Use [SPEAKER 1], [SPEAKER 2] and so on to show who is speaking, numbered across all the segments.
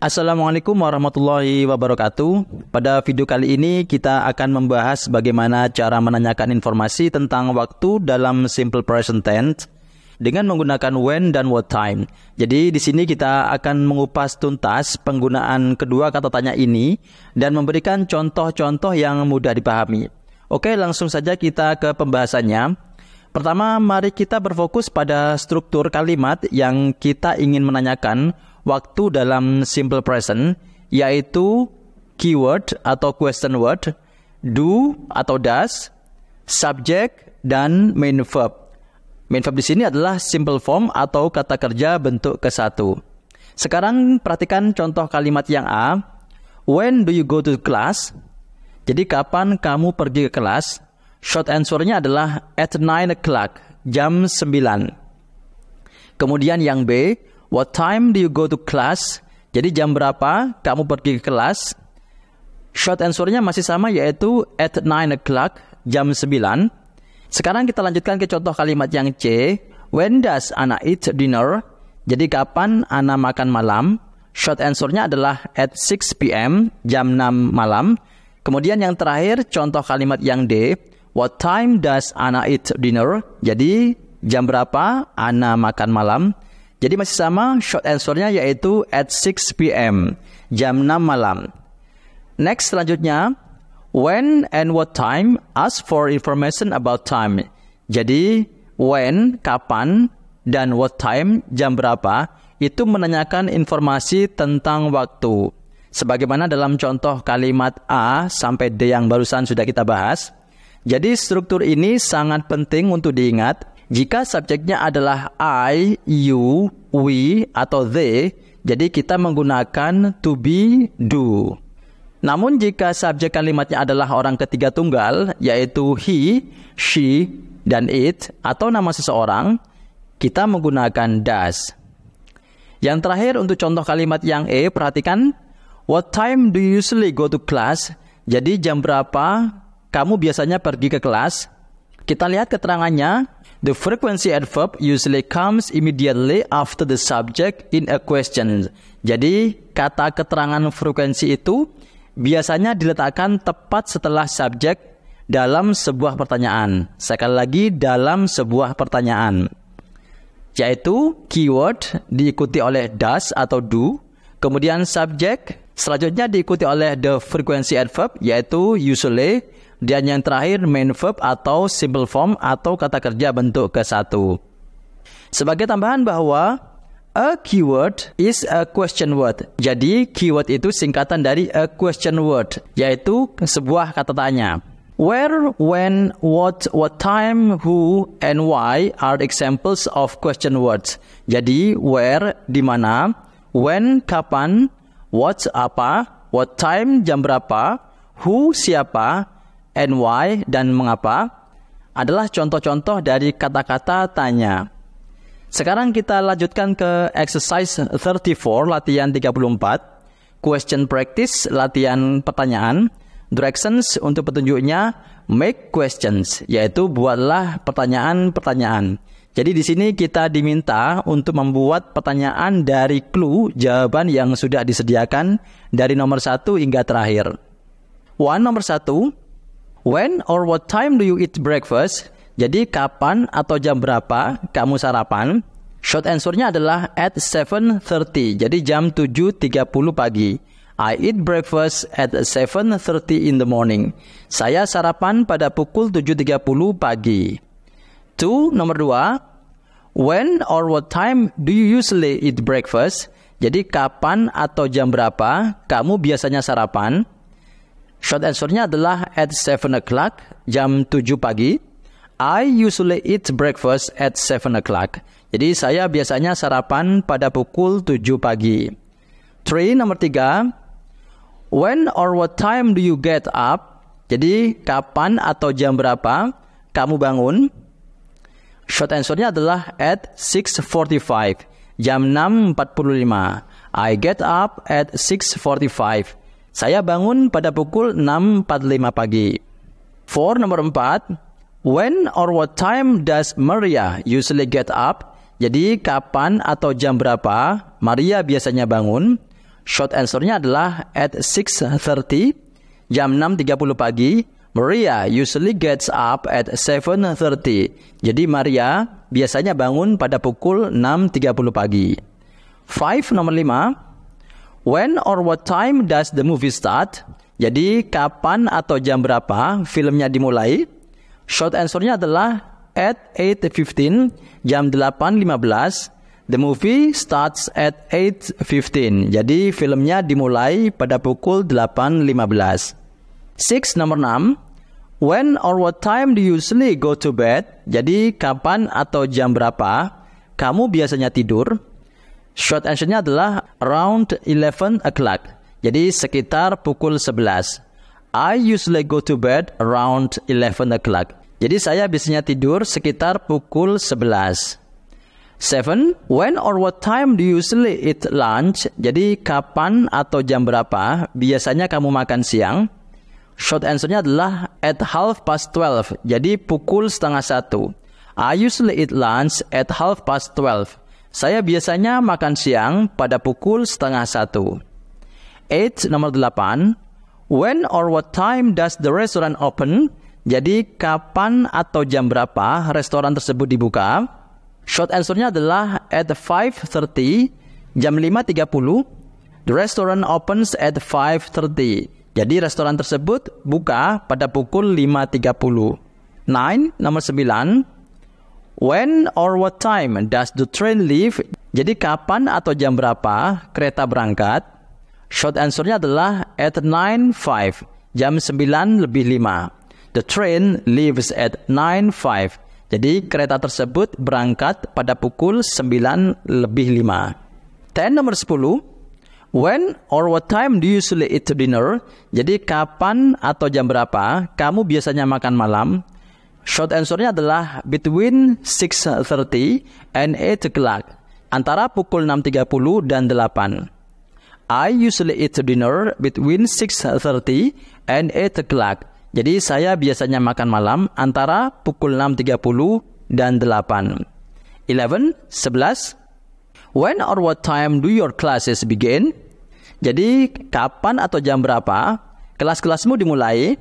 [SPEAKER 1] Assalamualaikum warahmatullahi wabarakatuh. Pada video kali ini kita akan membahas bagaimana cara menanyakan informasi tentang waktu dalam simple present tense dengan menggunakan when dan what time. Jadi di sini kita akan mengupas tuntas penggunaan kedua kata tanya ini dan memberikan contoh-contoh yang mudah dipahami. Oke, langsung saja kita ke pembahasannya. Pertama, mari kita berfokus pada struktur kalimat yang kita ingin menanyakan waktu dalam simple present, yaitu keyword atau question word, do atau does, subject, dan main verb. Main verb di sini adalah simple form atau kata kerja bentuk ke-1. Sekarang perhatikan contoh kalimat yang A. When do you go to class? Jadi kapan kamu pergi ke kelas? Short answer-nya adalah at 9 o'clock, jam 9. Kemudian yang B, what time do you go to class? Jadi jam berapa kamu pergi ke kelas? Short answer-nya masih sama, yaitu at 9 o'clock, jam 9. Sekarang kita lanjutkan ke contoh kalimat yang C. When does Anna eat dinner? Jadi kapan Anna makan malam? Short answer-nya adalah at 6 p.m., jam 6 malam. Kemudian yang terakhir, contoh kalimat yang D. What time does Anna eat dinner? Jadi jam berapa Anna makan malam? Jadi masih sama, short answer-nya yaitu at 6 p.m., jam 6 malam. Next, selanjutnya, when and what time, ask for information about time. Jadi, when, kapan, dan what time, jam berapa, itu menanyakan informasi tentang waktu. Sebagaimana dalam contoh kalimat A sampai D yang barusan sudah kita bahas. Jadi, struktur ini sangat penting untuk diingat. Jika subjeknya adalah I, you, we, atau they, jadi kita menggunakan to be, do. Namun jika subjek kalimatnya adalah orang ketiga tunggal, yaitu he, she, dan it, atau nama seseorang, kita menggunakan does. Yang terakhir untuk contoh kalimat yang E, perhatikan, what time do you usually go to class? Jadi jam berapa kamu biasanya pergi ke kelas? Kita lihat keterangannya. The frequency adverb usually comes immediately after the subject in a question. Jadi, kata keterangan frekuensi itu biasanya diletakkan tepat setelah subjek dalam sebuah pertanyaan. Sekali lagi, dalam sebuah pertanyaan. Yaitu, keyword diikuti oleh does atau do. Kemudian subjek, selanjutnya diikuti oleh the frequency adverb, yaitu usually. Dan yang terakhir, main verb atau simple form atau kata kerja bentuk ke-1. Sebagai tambahan bahwa a keyword is a question word. Jadi, keyword itu singkatan dari a question word, yaitu sebuah kata tanya. Where, when, what time, who, and why are examples of question words. Jadi, where, di mana, when, kapan, what, apa, what time, jam berapa, who, siapa, and why, dan mengapa, adalah contoh-contoh dari kata-kata tanya. Sekarang kita lanjutkan ke exercise 34, latihan 34. Question practice, latihan pertanyaan. Directions untuk petunjuknya, make questions, yaitu buatlah pertanyaan-pertanyaan. Jadi di sini kita diminta untuk membuat pertanyaan dari clue jawaban yang sudah disediakan dari nomor 1 hingga terakhir. Nomor 1. When or what time do you eat breakfast? Jadi kapan atau jam berapa kamu sarapan? Short answer-nya adalah at 7:30. Jadi jam 7.30 pagi. I eat breakfast at 7:30 in the morning. Saya sarapan pada pukul 7.30 pagi. Nomor 2. When or what time do you usually eat breakfast? Jadi kapan atau jam berapa kamu biasanya sarapan? Short answer-nya adalah at 7 o'clock, jam 7 pagi. I usually eat breakfast at 7 o'clock. Jadi saya biasanya sarapan pada pukul 7 pagi. Nomor 3. When or what time do you get up? Jadi kapan atau jam berapa kamu bangun? Short answer-nya adalah at 6:45, jam 6.45. I get up at 6:45. Saya bangun pada pukul 6.45 pagi. Nomor 4. When or what time does Maria usually get up? Jadi kapan atau jam berapa Maria biasanya bangun? Short answer-nya adalah at 6:30, jam 6.30 pagi. Maria usually gets up at 7:30. Jadi Maria biasanya bangun pada pukul 6.30 pagi. 5, nomor 5. When or what time does the movie start? Jadi kapan atau jam berapa filmnya dimulai? Short answer-nya adalah at 8:15, jam 8.15. The movie starts at 8:15. Jadi filmnya dimulai pada pukul 8.15. 6, nomor 6. When or what time do you usually go to bed? Jadi kapan atau jam berapa kamu biasanya tidur? Short answer-nya adalah around 11 o'clock. Jadi sekitar pukul 11. I usually go to bed around 11 o'clock. Jadi saya biasanya tidur sekitar pukul 11. 7. When or what time do you usually eat lunch? Jadi kapan atau jam berapa biasanya kamu makan siang? Short answer-nya adalah at 12:30. Jadi pukul 12:30. I usually eat lunch at 12:30. Saya biasanya makan siang pada pukul 12:30. 8, nomor 8. When or what time does the restaurant open? Jadi kapan atau jam berapa restoran tersebut dibuka? Short answer-nya adalah at 5:30, jam 5.30. The restaurant opens at 5:30. Jadi restoran tersebut buka pada pukul 5.30. 9, nomor 9. When or what time does the train leave? Jadi kapan atau jam berapa kereta berangkat? Short answer-nya adalah at 9:05, jam 9:05. The train leaves at 9:05. Jadi kereta tersebut berangkat pada pukul 9:05. 10, nomor 10. When or what time do you usually eat dinner? Jadi kapan atau jam berapa kamu biasanya makan malam? Short answer-nya adalah between 6:30 and 8 o'clock. Antara pukul 6.30 dan 8. I usually eat dinner between 6:30 and 8 o'clock. Jadi saya biasanya makan malam antara pukul 6.30 dan 8. 11. When or what time do your classes begin? Jadi kapan atau jam berapa kelas-kelasmu dimulai?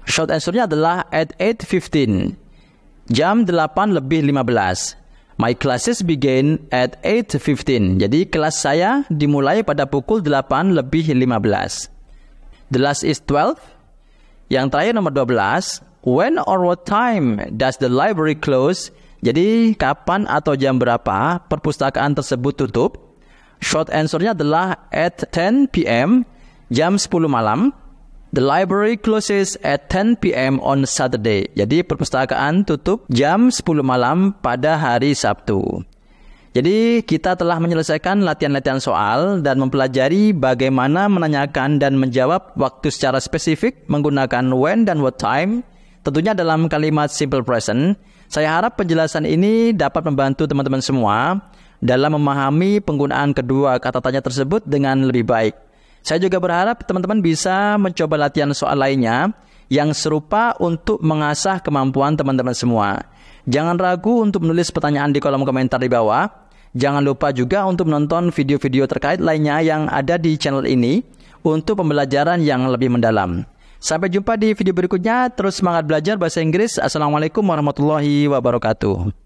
[SPEAKER 1] Short answer-nya adalah at 8:15, jam 8:15. My classes begin at 8:15. Jadi kelas saya dimulai pada pukul 8:15. The last is 12. Yang terakhir nomor 12. When or what time does the library close? Jadi kapan atau jam berapa perpustakaan tersebut tutup? Short answer-nya adalah at 10 p.m., jam 10 malam. The library closes at 10 p.m. on Saturday. Jadi perpustakaan tutup jam 10 malam pada hari Sabtu. Jadi kita telah menyelesaikan latihan-latihan soal dan mempelajari bagaimana menanyakan dan menjawab waktu secara spesifik menggunakan when dan what time, tentunya dalam kalimat simple present. Saya harap penjelasan ini dapat membantu teman-teman semua dalam memahami penggunaan kedua kata tanya tersebut dengan lebih baik. Saya juga berharap teman-teman bisa mencoba latihan soal lainnya yang serupa untuk mengasah kemampuan teman-teman semua. Jangan ragu untuk menulis pertanyaan di kolom komentar di bawah. Jangan lupa juga untuk menonton video-video terkait lainnya yang ada di channel ini untuk pembelajaran yang lebih mendalam. Sampai jumpa di video berikutnya. Terus semangat belajar bahasa Inggris. Assalamualaikum warahmatullahi wabarakatuh.